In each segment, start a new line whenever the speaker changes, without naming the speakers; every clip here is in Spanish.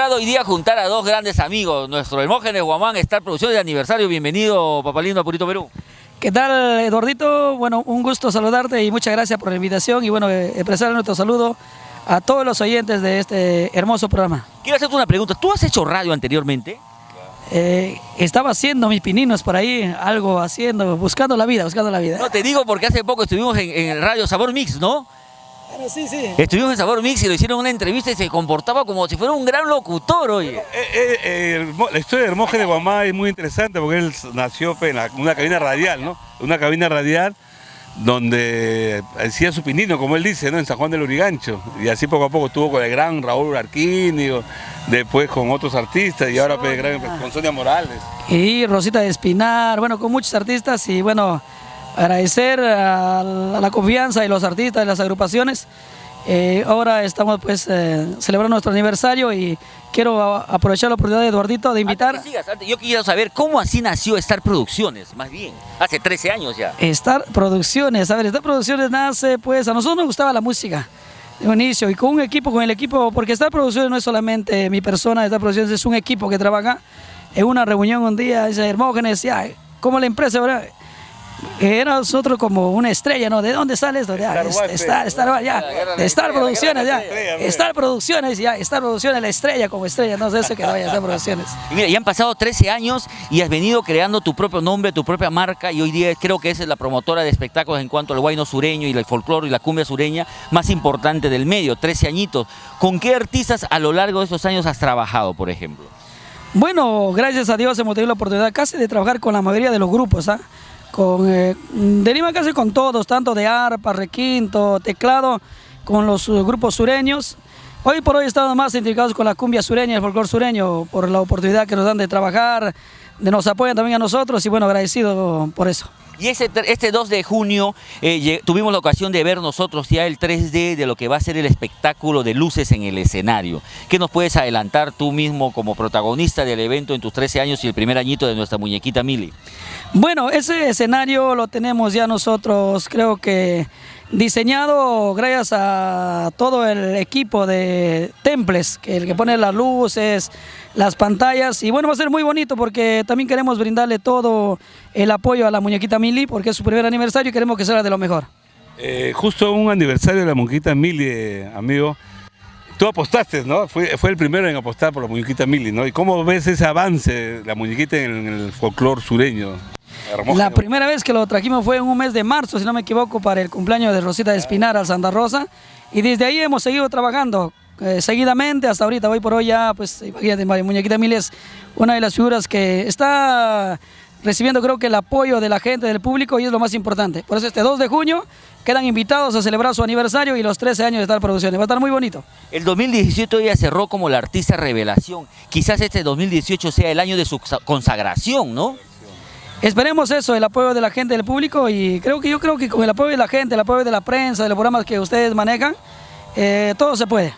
logrado hoy día juntar a dos grandes amigos. Nuestro Hermógenes Guamán, Star Producciones de aniversario. Bienvenido, papá lindo, a Purito Perú.
¿Qué tal, Eduardito? Bueno, un gusto saludarte y muchas gracias por la invitación y bueno, expresar nuestro saludo a todos los oyentes de este hermoso programa.
Quiero hacerte una pregunta. ¿Tú has hecho radio anteriormente?
Estaba haciendo mis pininos por ahí, algo haciendo, buscando la vida, buscando la vida.
No, te digo porque hace poco estuvimos en el radio Sabor Mix, ¿no?
Claro, sí, sí.
Estuvimos en Sabor Mix y le hicieron una entrevista y se comportaba como si fuera un gran locutor, oye.
La historia de Hermógenes Guamán es muy interesante porque él nació en una cabina radial, ¿no? Una cabina radial donde hacía su pinino, como él dice, ¿no? En San Juan del Lurigancho. Y así poco a poco estuvo con el gran Raúl Arquínio, después con otros artistas y ahora pues, con Sonia Morales.
Y Rosita de Espinar, bueno, con muchos artistas y bueno, agradecer a la confianza de los artistas, de las agrupaciones. Ahora estamos pues celebrando nuestro aniversario y quiero aprovechar la oportunidad de Eduardito de invitar.
Yo quiero saber cómo así nació Star Producciones, más bien, hace 13 años ya.
Star Producciones, a ver, Star Producciones nace pues, a nosotros nos gustaba la música de un inicio y con el equipo, porque Star Producciones no es solamente mi persona, Star Producciones es un equipo que trabaja en una reunión un día, dice Hermógenes, ya, como la empresa, ¿verdad? Era nosotros como una estrella, ¿no? ¿De dónde sale esto? Ya, Star Producciones, ya. Star Producciones, ya. Star Producciones, la estrella como estrella, no sé eso que vaya a Star Producciones.
Y mira, ya han pasado 13 años y has venido creando tu propio nombre, tu propia marca y hoy día creo que esa es la promotora de espectáculos en cuanto al huayno sureño y el folclore y la cumbia sureña más importante del medio, 13 añitos. ¿Con qué artistas a lo largo de estos años has trabajado, por ejemplo?
Bueno, gracias a Dios hemos tenido la oportunidad casi de trabajar con la mayoría de los grupos, ¿ah? Deriva casi con todos, tanto de arpa, requinto, teclado, con los grupos sureños. Hoy por hoy estamos más identificados con la cumbia sureña y el folclore sureño por la oportunidad que nos dan de trabajar, nos apoyan también a nosotros y bueno, agradecido por eso.
Y este 2 de junio tuvimos la ocasión de ver nosotros ya el 3D de lo que va a ser el espectáculo de luces en el escenario. ¿Qué nos puedes adelantar tú mismo como protagonista del evento en tus 13 años y el primer añito de nuestra muñequita Mili?
Bueno, ese escenario lo tenemos ya nosotros, creo que diseñado gracias a todo el equipo de Temples, el que pone las luces, las pantallas, y bueno, va a ser muy bonito porque también queremos brindarle todo el apoyo a la muñequita Mili porque es su primer aniversario y queremos que sea de lo mejor.
Justo un aniversario de la muñequita Mili, amigo, tú apostaste, ¿no? Fue el primero en apostar por la muñequita Mili, ¿no? ¿Y cómo ves ese avance de la muñequita en el folclore sureño?
La primera vez que lo trajimos fue en un mes de marzo, si no me equivoco, para el cumpleaños de Rosita de Espinar al Santa Rosa. Y desde ahí hemos seguido trabajando seguidamente hasta ahorita. Hoy por hoy ya, pues, imagínate, muñequita Mili es una de las figuras que está recibiendo, creo que el apoyo de la gente, del público, y es lo más importante. Por eso este 2 de junio quedan invitados a celebrar su aniversario y los 13 años de Star Producciones. Va a estar muy bonito.
El 2017 ya cerró como la artista revelación. Quizás este 2018 sea el año de su consagración, ¿no?
Esperemos eso, el apoyo de la gente, del público, y yo creo que con el apoyo de la gente, el apoyo de la prensa, de los programas que ustedes manejan, todo se puede.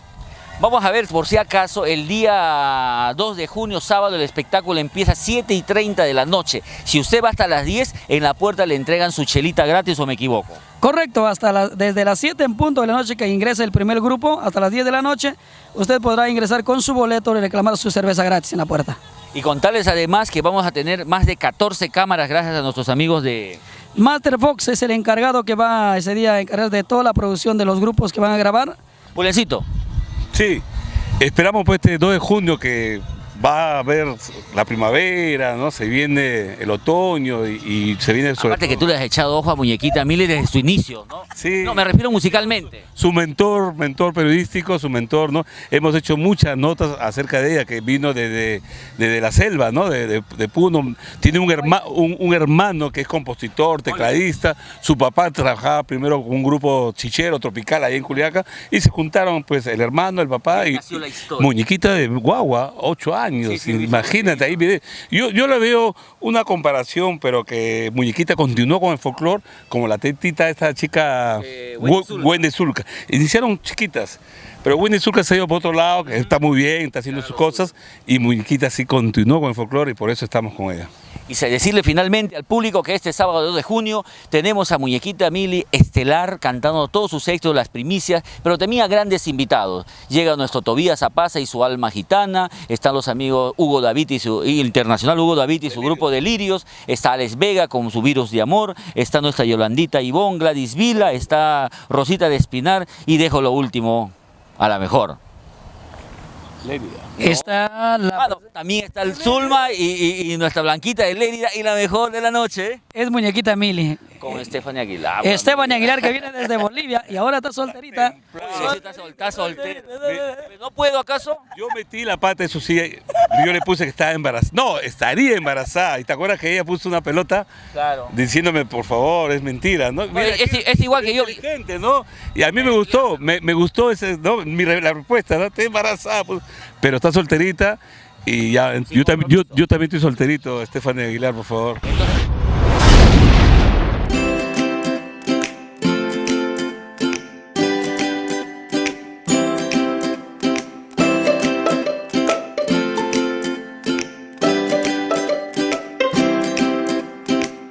Vamos a ver, por si acaso, el día 2 de junio, sábado, el espectáculo empieza a 7:30 de la noche. Si usted va hasta las 10, en la puerta le entregan su chelita gratis, ¿o me equivoco?
Correcto, desde las 7 en punto de la noche que ingresa el primer grupo, hasta las 10 de la noche, usted podrá ingresar con su boleto y reclamar su cerveza gratis en la puerta.
Y contarles además que vamos a tener más de 14 cámaras gracias a nuestros amigos de...
Master Fox es el encargado que va ese día a encargarse de toda la producción de los grupos que van a grabar.
Bulencito.
Sí, esperamos pues este 2 de junio que va a haber la primavera, ¿no? Se viene el otoño y se viene sobre
Aparte
todo.
que tú le has echado ojo a muñequita Mili desde su inicio, ¿no?
Sí.
No, me refiero musicalmente.
Su mentor periodístico, su mentor, ¿no? Hemos hecho muchas notas acerca de ella, que vino desde la selva, ¿no? De Puno. Tiene un hermano que es compositor, tecladista. Su papá trabajaba primero con un grupo chichero, tropical, ahí en Culiaca, y se juntaron, pues, el hermano, el papá y muñequita de guagua, 8 años. Sí, imagínate, ahí yo le veo una comparación, pero que muñequita continuó con el folclore, como la tetita esta chica Wendy Zulka. Iniciaron chiquitas, pero Wendy Zulka se ha ido por otro lado, que está muy bien, está haciendo sus cosas, y muñequita sí continuó con el folclore y por eso estamos con ella.
Y decirle finalmente al público que este sábado 2 de junio tenemos a Muñequita Mili estelar cantando todos sus éxitos, las primicias, pero tenía grandes invitados. Llega nuestro Tobías Apaza y su alma gitana, están los amigos Hugo David y internacional Hugo David y su grupo Delirios, está Alex Vega con su Virus de Amor, está nuestra Yolandita Ivón, Gladys Vila, está Rosita de Espinar y dejo lo último a la mejor.
Lérida.
Está la...
No, también está el Zulma y nuestra Blanquita de Lérida y la mejor de la noche
Es Muñequita Mili.
con Stephanie Aguilar.
Esteban Aguilar, que viene desde Bolivia y ahora está solterita.
Está soltera. ¿No puedo acaso?
Yo metí la pata, eso sí, yo le puse que estaba embarazada. No, estaría embarazada. ¿Y te acuerdas que ella puso una pelota?
Claro.
Diciéndome, por favor, es mentira, ¿no? Mira,
Es igual que yo.
inteligente, ¿no? Y a mí me gustó, me gustó ese, ¿no? La respuesta, ¿no? Está embarazada, pues, pero está solterita y ya, yo también estoy solterito, Stephanie Aguilar, por favor.
Entonces,